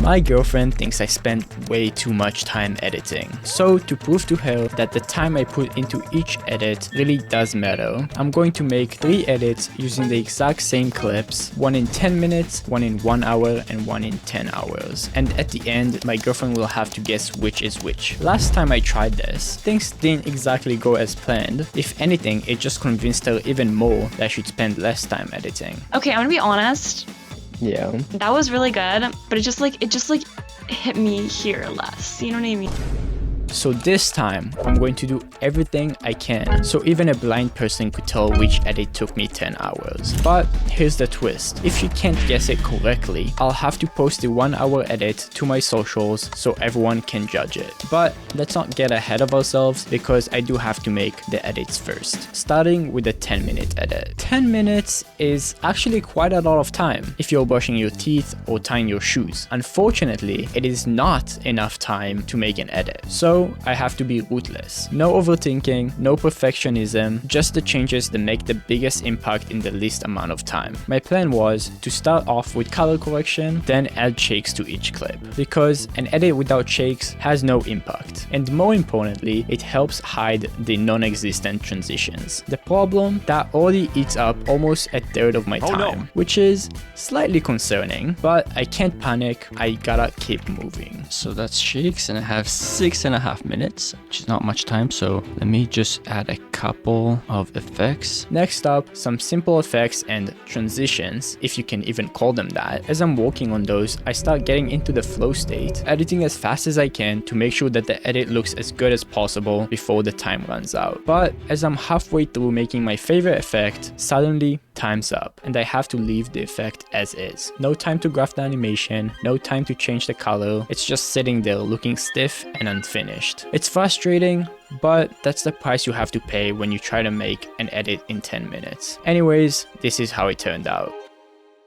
My girlfriend thinks I spend way too much time editing. So to prove to her that the time I put into each edit really does matter, I'm going to make 3 edits using the exact same clips, one in 10 minutes, one in 1 hour, and one in 10 hours. And at the end, my girlfriend will have to guess which is which. Last time I tried this, things didn't exactly go as planned. If anything, it just convinced her even more that I should spend less time editing. Okay, I'm gonna be honest. Yeah. That was really good, but it just like hit me here less. You know what I mean? So this time, I'm going to do everything I can, so even a blind person could tell which edit took me 10 hours. But here's the twist. If she can't guess it correctly, I'll have to post the 1 hour edit to my socials so everyone can judge it. But let's not get ahead of ourselves because I do have to make the edits first. Starting with the 10-minute edit. 10 minutes is actually quite a lot of time if you're brushing your teeth or tying your shoes. Unfortunately, it is not enough time to make an edit. So I have to be ruthless. No overthinking, no perfectionism, just the changes that make the biggest impact in the least amount of time. My plan was to start off with color correction, then add shakes to each clip, because an edit without shakes has no impact. And more importantly, it helps hide the non-existent transitions. The problem, that already eats up almost a third of my time, which is slightly concerning, but I can't panic, I gotta keep moving. So that's shakes, and I have 6.5 minutes, which is not much time, so let me just add a couple of effects. Next up, some simple effects and transitions, if you can even call them that. As I'm working on those, I start getting into the flow state, editing as fast as I can to make sure that the edit looks as good as possible before the time runs out. But as I'm halfway through making my favorite effect, suddenly time's up and I have to leave the effect as is. No time to graft the animation, no time to change the color, it's just sitting there looking stiff and unfinished. It's frustrating, but that's the price you have to pay when you try to make an edit in 10 minutes. Anyways, this is how it turned out.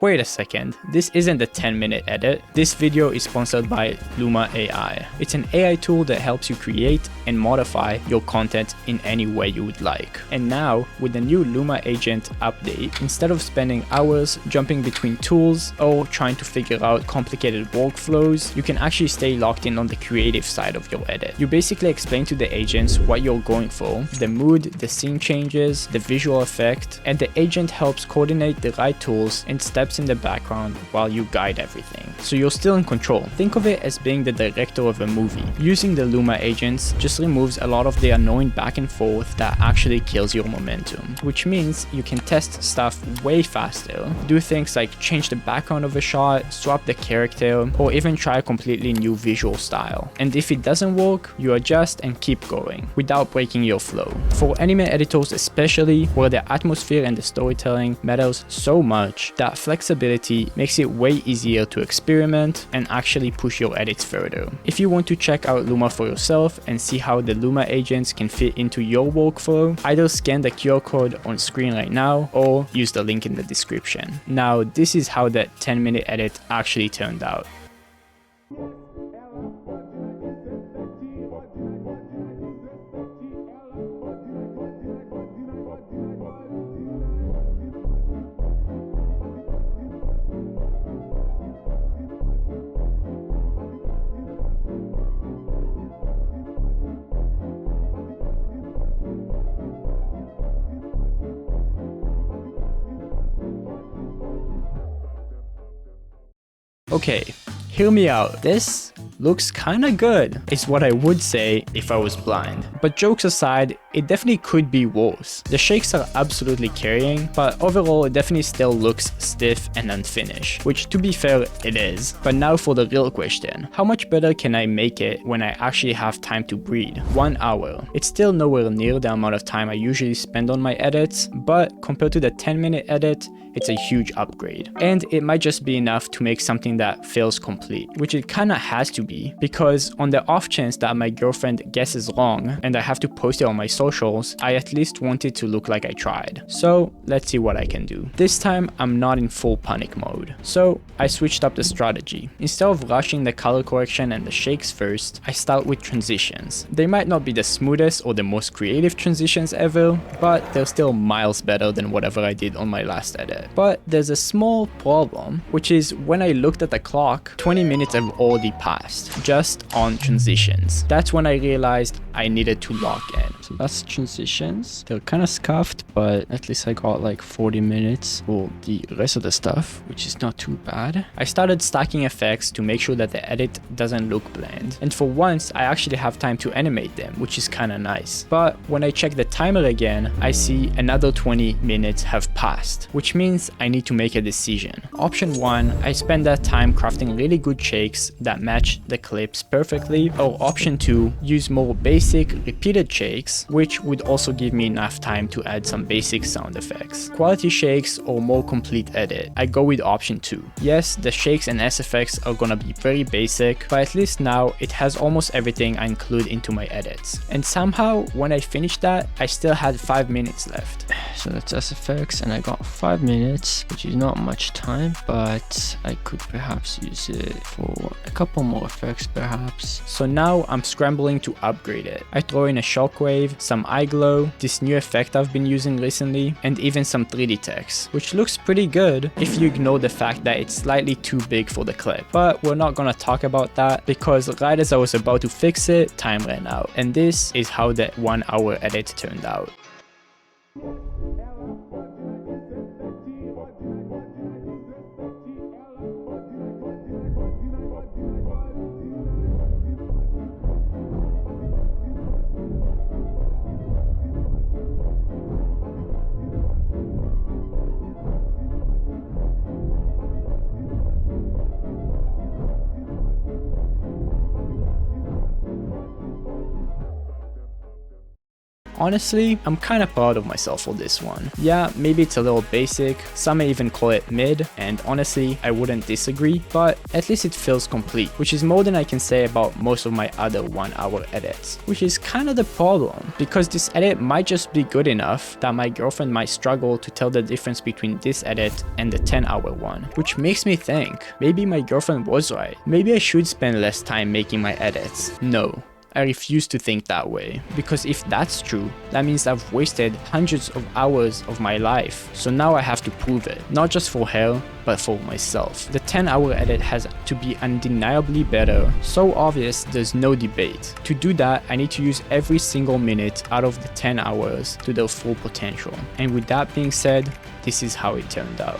Wait a second, this isn't a 10-minute edit. This video is sponsored by Luma AI. It's an AI tool that helps you create and modify your content in any way you would like. And now, with the new Luma Agent update, instead of spending hours jumping between tools or trying to figure out complicated workflows, you can actually stay locked in on the creative side of your edit. You basically explain to the agents what you're going for, the mood, the scene changes, the visual effect, and the agent helps coordinate the right tools and steps in the background while you guide everything. So you're still in control. Think of it as being the director of a movie. Using the Luma agents just removes a lot of the annoying back and forth that actually kills your momentum, which means you can test stuff way faster, do things like change the background of a shot, swap the character, or even try a completely new visual style. And if it doesn't work, you adjust and keep going without breaking your flow. For anime editors especially, where the atmosphere and the storytelling matters so much, that flexibility makes it way easier to experiment and actually push your edits further. If you want to check out Luma for yourself and see how the Luma agents can fit into your workflow, either scan the QR code on screen right now or use the link in the description. Now, this is how that 10-minute edit actually turned out. Okay, hear me out. This looks kinda good, is what I would say if I was blind. But jokes aside, it definitely could be worse. The shakes are absolutely carrying, but overall it definitely still looks stiff and unfinished, which to be fair, it is. But now for the real question, how much better can I make it when I actually have time to breathe? 1 hour. It's still nowhere near the amount of time I usually spend on my edits, but compared to the 10-minute edit, it's a huge upgrade. And it might just be enough to make something that feels complete, which it kinda has to be, because on the off chance that my girlfriend guesses wrong and I have to post it on my socials, I at least want it to look like I tried. So let's see what I can do. This time I'm not in full panic mode. So I switched up the strategy. Instead of rushing the color correction and the shakes first, I start with transitions. They might not be the smoothest or the most creative transitions ever, but they're still miles better than whatever I did on my last edit. But there's a small problem, which is when I looked at the clock, 20 minutes have already passed, just on transitions. That's when I realized I needed to lock in. So that's transitions. They're kind of scuffed, but at least I got like 40 minutes for the rest of the stuff, which is not too bad. I started stacking effects to make sure that the edit doesn't look bland. And for once, I actually have time to animate them, which is kind of nice. But when I check the timer again, I see another 20 minutes have passed, which means I need to make a decision. Option 1, I spend that time crafting really good shakes that match the clips perfectly, or option 2, use more basic repeated shakes, which would also give me enough time to add some basic sound effects. Quality shakes or more complete edit, I go with option 2. Yes, the shakes and S effects are gonna be very basic, but at least now it has almost everything I include into my edits. And somehow when I finished that, I still had 5 minutes left. So that's S effects, and I got 5 minutes, which is not much time, but I could perhaps use it for a couple more effects perhaps. So now I'm scrambling to upgrade it. I throw in a shockwave, some eye glow, this new effect I've been using recently, and even some 3D text, which looks pretty good if you ignore the fact that it's slightly too big for the clip. But we're not gonna talk about that because right as I was about to fix it, time ran out. And this is how that 1 hour edit turned out. Honestly, I'm kinda proud of myself for this one. Yeah, maybe it's a little basic, some may even call it mid, and honestly, I wouldn't disagree, but at least it feels complete, which is more than I can say about most of my other 1 hour edits. Which is kinda the problem, because this edit might just be good enough that my girlfriend might struggle to tell the difference between this edit and the 10-hour one, which makes me think, maybe my girlfriend was right. Maybe I should spend less time making my edits. No. I refuse to think that way, because if that's true, that means I've wasted hundreds of hours of my life. So now I have to prove it, not just for her, but for myself. The 10-hour edit has to be undeniably better, so obvious there's no debate. To do that, I need to use every single minute out of the 10 hours to their full potential. And with that being said, this is how it turned out.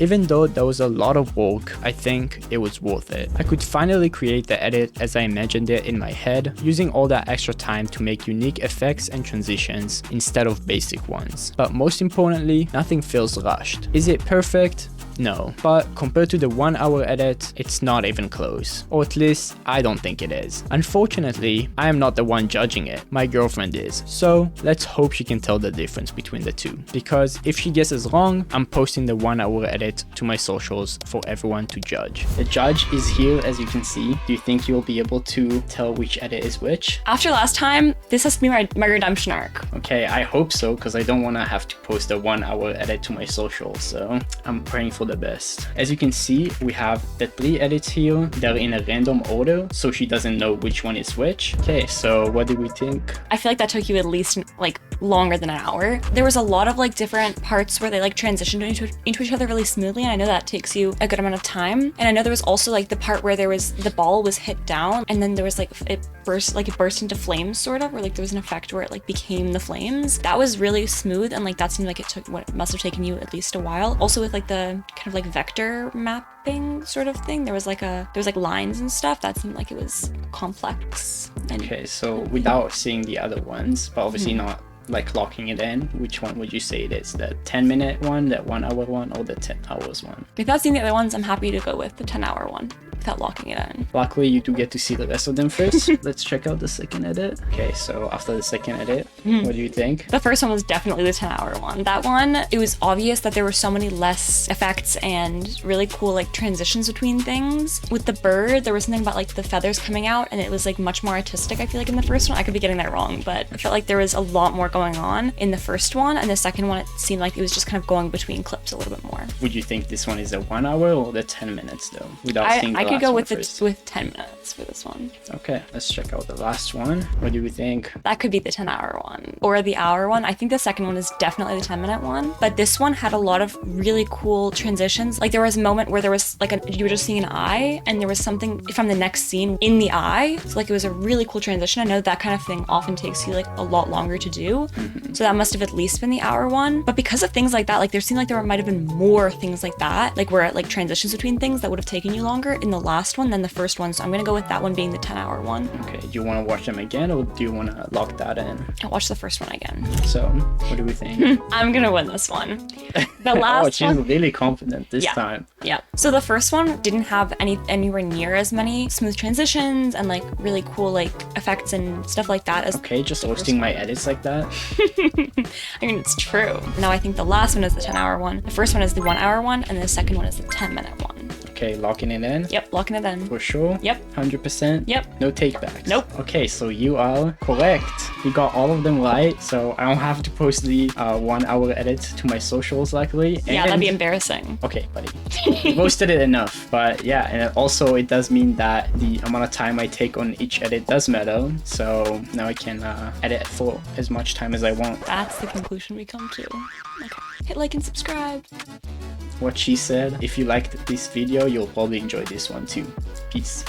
Even though there was a lot of work, I think it was worth it. I could finally create the edit as I imagined it in my head, using all that extra time to make unique effects and transitions instead of basic ones. But most importantly, nothing feels rushed. Is it perfect? No, but compared to the 1 hour edit, it's not even close. Or at least, I don't think it is. Unfortunately, I am not the one judging it, my girlfriend is. So let's hope she can tell the difference between the two. Because if she guesses wrong, I'm posting the 1 hour edit to my socials for everyone to judge. The judge is here, as you can see. Do you think you'll be able to tell which edit is which? After last time, this has to be my redemption arc. Okay, I hope so, because I don't want to have to post a 1 hour edit to my socials, so I'm praying for the best. As you can see, we have the 3 edits here. They're in a random order, so she doesn't know which one is which. Okay, so what did we think? I feel like that took you at least like longer than an hour. There was a lot of like different parts where they like transitioned into each other really smoothly, and I know that takes you a good amount of time. And I know there was also like the part where there was the ball was hit down and then there was like it burst, like it burst into flames sort of, or like there was an effect where it like became the flames. That was really smooth, and like that seemed like it took what must have taken you at least a while. Also with like the kind of like vector mapping sort of thing, there was like lines and stuff that seemed like it was complex. Okay, so without seeing the other ones, but obviously not like locking it in, which one would you say it is? The 10-minute one, the 1 hour one, or the 10 hours one? Without seeing the other ones, I'm happy to go with the 10-hour one without locking it in. Luckily, you do get to see the rest of them first. Let's check out the second edit. Okay, so after the second edit, what do you think? The first one was definitely the 10-hour one. That one, it was obvious that there were so many less effects and really cool like transitions between things. With the bird, there was something about like the feathers coming out, and it was like much more artistic, I feel like, in the first one. I could be getting that wrong, but I felt like there was a lot more going on in the first one, and the second one, it seemed like it was just kind of going between clips a little bit more. Would you think this one is a 1 hour or the 10 minutes though? Without seeing the I could go with first. with 10 minutes for this one. Okay, let's check out the last one. What do we think? That could be the 10-hour one or the hour one. I think the second one is definitely the 10-minute one, but this one had a lot of really cool transitions. Like there was a moment where there was like you were just seeing an eye, and there was something from the next scene in the eye. So like it was a really cool transition. I know that kind of thing often takes you like a lot longer to do. So that must have at least been the hour one. But because of things like that, like there seemed like there might have been more things like that, like where it like transitions between things that would have taken you longer in the last one than the first one. So I'm gonna go with that one being the 10-hour one. Okay, do you want to watch them again, or do you want to lock that in? I'll watch the first one again. So, what do we think? I'm gonna win this one. The last oh, she's one. really confident this Yeah. time. Yeah. So the first one didn't have anywhere near as many smooth transitions and like really cool like effects and stuff like that as Okay, just roasting my edits like that. I mean, it's true. Now I think the last one is the 10-hour one. The first one is the 1-hour one, and the second one is the 10-minute one. Okay, locking it in. Yep, locking it in. For sure? Yep. 100%? Yep. No takebacks? Nope. Okay, so you are correct. You got all of them right, so I don't have to post the 1 hour edit to my socials, luckily. Yeah, that'd be embarrassing. Okay, buddy. You roasted it enough, but yeah, and also it does mean that the amount of time I take on each edit does matter, so now I can edit for as much time as I want. That's the conclusion we come to. Okay. Hit like and subscribe. What she said. If you liked this video, you'll probably enjoy this one too. Peace.